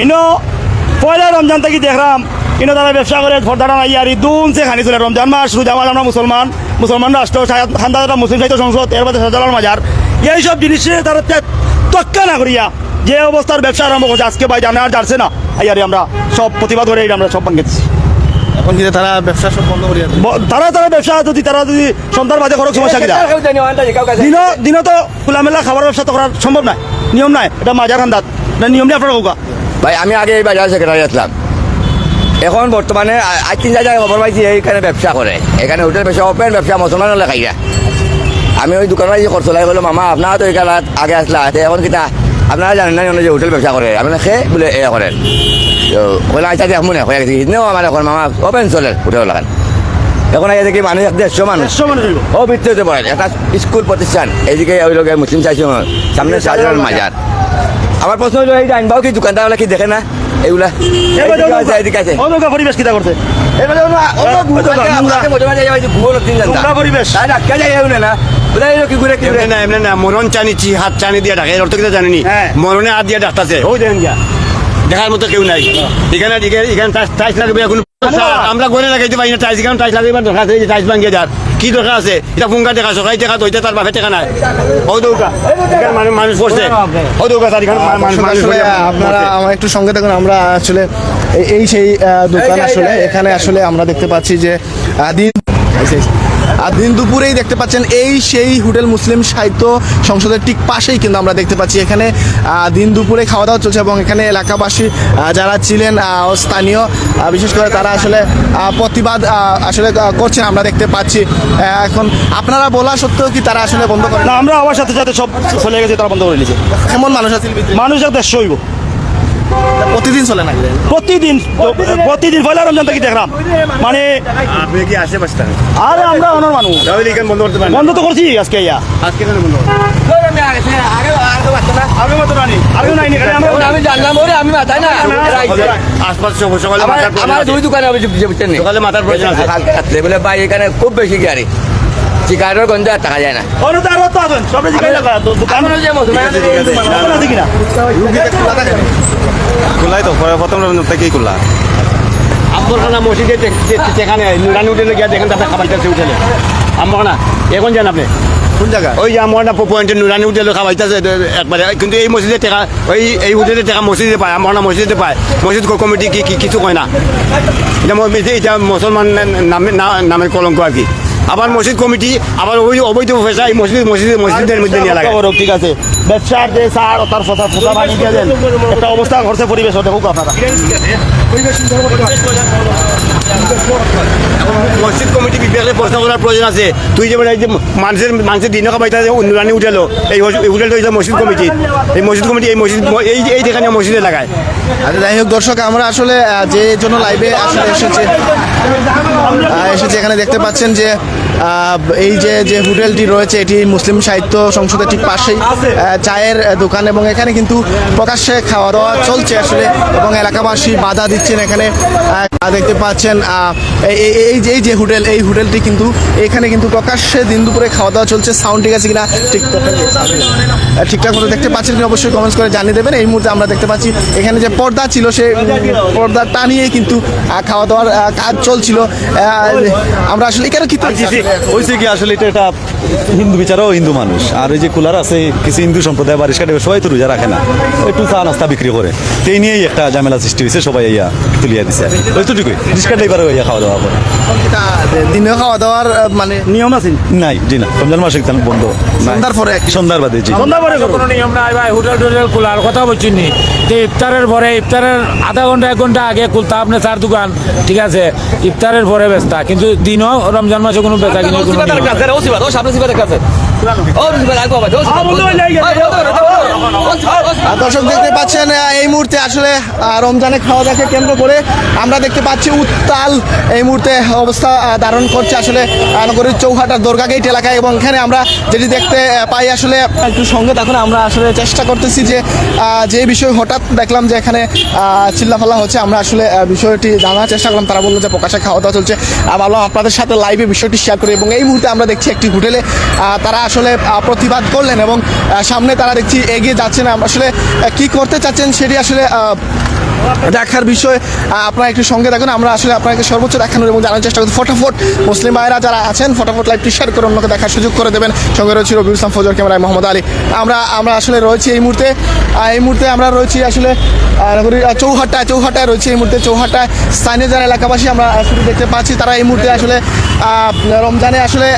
ইনো পয়লা রমজান থেকে দেখলাম ইনো তারা ব্যবসা করে ফর্দাটা নাই আর দুন সে খানি চলে রমজান মাস রোজা মাস আমরা মুসলমান রাষ্ট্র খান্দাটা মুসলিম সাহিত্য সংসদ এর মধ্যে সাজালার মাজার এইসব জিনিসে তারা তক্কা না করিয়া যে অবস্থার ব্যবসা আরম্ভ করছে আজকে ভাই জানে আর যাচ্ছে না আইয়ারে আমরা সব প্রতিবাদ করে আমরা সব ভাঙেছি। এখন কিন্তু তারা ব্যবসা সব বন্ধ করিয়া তারা ব্যবসা তারা যদি সন্তান বাজে খরচ সমস্যা কিনা দিনও তো খোলামেলা খাবার ব্যবসা তো করা সম্ভব নয়, নিয়ম নাই, এটা মাজার খান্দাত নিয়ম নেই আপনার হোকা। ভাই আমি আগে এই বাজার সেক্রেটারি আসলাম, এখন বর্তমানে আজ 3 জায়গায় খবর পাইছি এইখানে ব্যবসা করে, এখানে হোটেল ব্যবসা ওপেন ব্যবসা মুসলমানের লেখাইয়া। আমি ওই দোকানে যে খরচ লাই বললো মামা আপনারা তো এখানে আগে আসলা এখন কিনা আপনারা জানেন না যে হোটেল ব্যবসা করে আপনারা খেয়ে বলে এ করেন তো বলে আচ্ছা দেখুন মনে হয়ে গেছে নেও আমার এখন মামা ওপেন চলে হোটেল লাগান। এখন এই দেখি মানুষ 150 মানুষ ও বৃত্তি হতে পারে একটা স্কুল প্রতিষ্ঠান, এইদিকে ওই লোক মুসলিম চাইছে সামনে শাহজালাল মাজার। আমার প্রশ্ন হলো এই আইনবাও কি দোকানদাররা কি দেখে না এগুলা এদিকে আছে পরিবেশ কিতা করছে মরণ চানিছি হাত চানি দিয়ে ডাকে অর্থ কিনা জানেনি মরণে হাত দিয়ে ডাকতেছে ওই দেখেন গিয়া দেখার মতো কেউ নাই এখানে এখানে টাইস লাগবে এখন আমরা গনে লাগাইতে পারি না টাইস এখানে টাইস লাগাইবার দরকার আছে টাইস ভাঙিয়ে যার কি দরকার আছে এটা ফুঙ্গা দেখা সকাই দেখা দইতে তার বাপে টেকা নাই ও দৌকা মানুষ পড়ছে ও দৌকা তার আপনারা আমার একটু সঙ্গে থাকুন। আমরা আসলে এই সেই দোকান আসলে এখানে আসলে আমরা দেখতে পাচ্ছি যে দিন দুপুরেই দেখতে পাচ্ছেন এই সেই হোটেল মুসলিম সাহিত্য সংসদের ঠিক পাশেই কিন্তু আমরা দেখতে পাচ্ছি এখানে দিন দুপুরে খাওয়া দাওয়া চলছে এবং এখানে এলাকাবাসী যারা ছিলেন স্থানীয় বিশেষ করে তারা আসলে প্রতিবাদ আসলে করছেন আমরা দেখতে পাচ্ছি। এখন আপনারা বলা সত্ত্বেও কি তারা আসলে বন্ধ করে না, আমরা আমার সাথে সাথে সব চলে গেছে, তারা বন্ধ করে নিয়েছে। কেমন মানুষ আছে মানুষ 150 হইব প্রতিদিন চলে না প্রতিদিন পয়লা রমজান থেকে দেখলাম মানে আপনি কি আশেপাশে আরে আমরা অনর মানুষ তাহলে এখানে বন্ধ করতে পারেন বন্ধ তো করছি আজকে আজকে কেন বন্ধ আমি জানলাম ওরে আমি মাথায় না আশপাশ সকালে আমার দুই দোকানে সকালে মাথার প্রয়োজন আছে রাত্রে বলে ভাই এখানে খুব বেশি গাড়ি চিকারের গন্ধ আর টাকা যায় না। খোলাই তো প্রথম থেকেই খোলা আম্বরখানা মসজিদে যেখানে নুরানি উঠে গিয়ে দেখেন তাতে খাবাইতেছে উঠেলে আম্বরখানা এখন যান আপনি কোন জায়গা ওই যে আমার পয়েন্টে নুরানি উঠে খাবাইতেছে একবারে, কিন্তু এই মসজিদে টাকা এই হোটেলে টাকা মসজিদে পায় আমার মসজিদে পায় মসজিদ কমিটি কি কিছু কয় না, এটা মুসলমান নামের কলঙ্ক আর কি। আবার মসজিদ কমিটি আবার ওই অবৈধ পয়সা এই মসজিদের মধ্যে নিয়ে লাগে। ঠিক আছে ব্যবসার যে সার তার ফসা বানিয়ে দিয়ে দেন একটা অবস্থা ঘটছে পরিবেশ দেখুক আপনারা। মসজিদ কমিটি বিভাগে প্রশ্ন করার প্রয়োজন আছে, তুই যে এই যে মানুষের দিন খাবাইতে নুরানি উঠেলো এই হোটেলটা হয়েছে মসজিদ কমিটি, এই মসজিদ কমিটি এই মসজিদ এই যেখানে মসজিদে লাগায়। আচ্ছা যাই হোক দর্শক আমরা আসলে যে জন্য লাইভে আসলে এসেছে এখানে দেখতে পাচ্ছেন যে এই যে হোটেলটি রয়েছে এটি মুসলিম সাহিত্য সংসদের ঠিক পাশেই চায়ের দোকান এবং এখানে কিন্তু প্রকাশ্যে খাওয়া দাওয়া চলছে আসলে এবং এলাকাবাসী বাধা দিচ্ছেন। এখানে দেখতে পাচ্ছেন এই যে হোটেল এই হোটেলটি কিন্তু এখানে কিন্তু প্রকাশ্যে দিন দুপুরে খাওয়া দাওয়া চলছে। সাউন্ড ঠিক আছে কিনা ঠিকঠাক মতো দেখতে পাচ্ছেন কিনা অবশ্যই কমেন্টস করে জানিয়ে দেবেন। এই মুহূর্তে আমরা দেখতে পাচ্ছি এখানে যে পর্দা ছিল সেই পর্দা টানিয়ে কিন্তু খাওয়া দাওয়ার কাজ চলছিল। আমরা আসলে এখানে কি হয়েছে কি আসলে এটা হিন্দু বিচারও হিন্দু মানুষ আর ওই যে কুলার আছে কিছু হিন্দু সম্প্রদায় বা রিস্কা সবাই তো রোজা রাখে না, একটু চা নাস্তা বিক্রি করে এই নিয়েই একটা ঝামেলা সৃষ্টি হয়েছে, সবাই ইয়া তুলিয়া দিচ্ছে ওই তো ঠিকই রিস্কা ড্রাইভার ইয়া খাওয়া দাওয়া করে দিনে খাওয়া দাওয়ার মানে নিয়ম আছে নাই জি না রমজান মাসে বন্ধ সন্ধ্যার পরে সন্ধ্যার বাদে জি কোনো নিয়ম নাই ভাই হোটেল খোলার কথা বলছি নি যে ইফতারের পরে ইফতারের আধা ঘন্টা 1 ঘন্টা আগে খুলতা আপনি চার দোকান ঠিক আছে ইফতারের পরে বেচতা, কিন্তু দিনও রমজান মাসে কোনো বেচা কিনে দর্শক দেখতে পাচ্ছেন এই মুহূর্তে আসলে রমজানে খাওয়া দাওয়াকে কেন্দ্র করে আমরা দেখতে পাচ্ছি উত্তাল এই মুহূর্তে অবস্থা ধারণ করছে আসলে নগরীর চৌহাটার দরগা গেট এলাকায় এবং এখানে আমরা যেটি দেখতে পাই আসলে একটু সঙ্গে তখন আমরা আসলে চেষ্টা করতেছি যে বিষয় হঠাৎ দেখলাম যে এখানে চিল্লাফাল্লা হচ্ছে, আমরা আসলে বিষয়টি জানার চেষ্টা করলাম। তারা বললো যে প্রকাশ্যে খাওয়া দাওয়া চলছে, ভাবলাম আপনাদের সাথে লাইভে বিষয়টি শেয়ার করি এবং এই মুহূর্তে আমরা দেখছি একটি হোটেলে তারা আসলে প্রতিবাদ করলেন এবং সামনে তারা দেখছি এগিয়ে যাচ্ছেন। আসলে কি করতে চাচ্ছেন সেটি আসলে দেখার বিষয়। আপনারা একটু সঙ্গে থাকুন, আমরা আসলে আপনাকে সর্বোচ্চ দেখানোর এবং জানার চেষ্টা করি। ফটাফট মুসলিম ভাইরা যারা আছেন ফটাফট লাইভটি শেয়ার করে অন্যকে দেখার সুযোগ করে দেবেন। সঙ্গে রয়েছে রবিউল ইসলাম ফজর, ক্যামেরায় মোহাম্মদ আলী। আমরা আসলে রয়েছি এই মুহূর্তে আমরা রয়েছি আসলে চৌহাটায় রয়েছে এই মুহূর্তে। চৌহাটায় স্থানীয় যারা এলাকাবাসী আমরা শুধু দেখতে পাচ্ছি, তারা এই মুহূর্তে আসলে রমজানে আসলে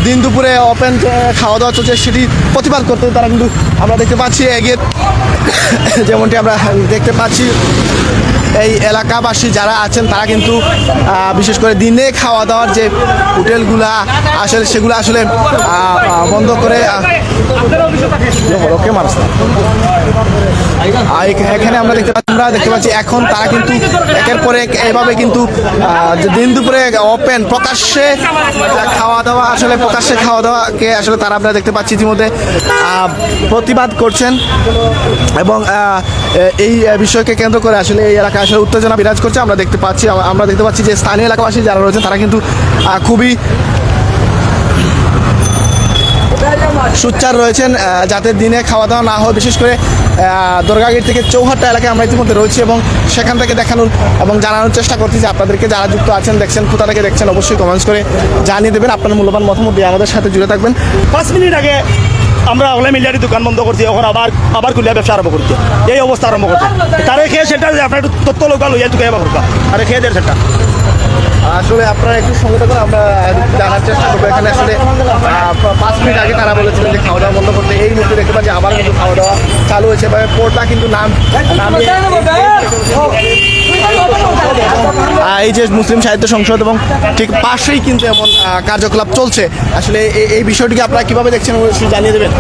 দিন দুপুরে ওপেন খাওয়া দাওয়া চলছে, সেটি প্রতিবাদ করতে তারা কিন্তু আমরা দেখতে পাচ্ছি এগিয়ে, যেমনটি আমরা দেখতে পাচ্ছি এই এলাকাবাসী যারা আছেন তারা কিন্তু বিশেষ করে দিনে খাওয়া দাওয়ার যে হোটেলগুলা আসলে সেগুলো আসলে বন্ধ করে এখানে আমরা দেখতে পাচ্ছি এখন তারা কিন্তু একের পর এক এভাবে কিন্তু দিন দুপুরে ওপেন প্রকাশ্যে খাওয়া দাওয়াকে আসলে তারা আমরা দেখতে পাচ্ছি ইতিমধ্যে প্রতিবাদ করছেন। এবং এই বিষয়কে কেন্দ্র করে আসলে এই এলাকায় আসলে উত্তেজনা বিরাজ করছে। আমরা দেখতে পাচ্ছি যে স্থানীয় এলাকাবাসী যারা রয়েছেন তারা কিন্তু খুবই সোচ্চার রয়েছেন যাতে দিনে খাওয়া দাওয়া না হয়। বিশেষ করে দরগাগেট থেকে চৌহাট্টা এলাকায় আমরা ইতিমধ্যে রয়েছি এবং সেখান থেকে দেখানোর এবং জানানোর চেষ্টা করছি যে আপনাদেরকে যারা যুক্ত আছেন দেখছেন কোথা থেকে দেখছেন অবশ্যই কমেন্টস করে জানিয়ে দেবেন। আপনার মূল্যবান মতামত দিয়ে আমাদের সাথে জুড়ে থাকবেন। 5 মিনিট আগে আমরা ওগুলো মিলিয়ারি দোকান বন্ধ করছি, এখন আবার খুলিয়া ব্যবসা আরম্ভ করছি, এই অবস্থা আরম্ভ করছে। তারে খেয়ে সেটা আপনার একটু তথ্য লোকাল হইয়া চুকে যাবা করবা, আরে খেয়ে দেয় সেটা। আসলে আপনারা একটু সঙ্গে থাকুন, আমরা জানার চেষ্টা করবো। এখানে আসলে 5 মিনিট আগে তারা বলেছিলেন যে খাওয়া দাওয়া বন্ধ করতে, এই মুহূর্তে দেখতে পাচ্ছি আবার কিন্তু খাওয়া দাওয়া চালু হয়েছে। পোর্টটা কিন্তু এই যে মুসলিম সাহিত্য সংসদ এবং ঠিক পাশেই কিন্তু এমন কার্যকলাপ চলছে। আসলে এই বিষয়টিকে আপনারা কিভাবে দেখছেন জানিয়ে দেবেন।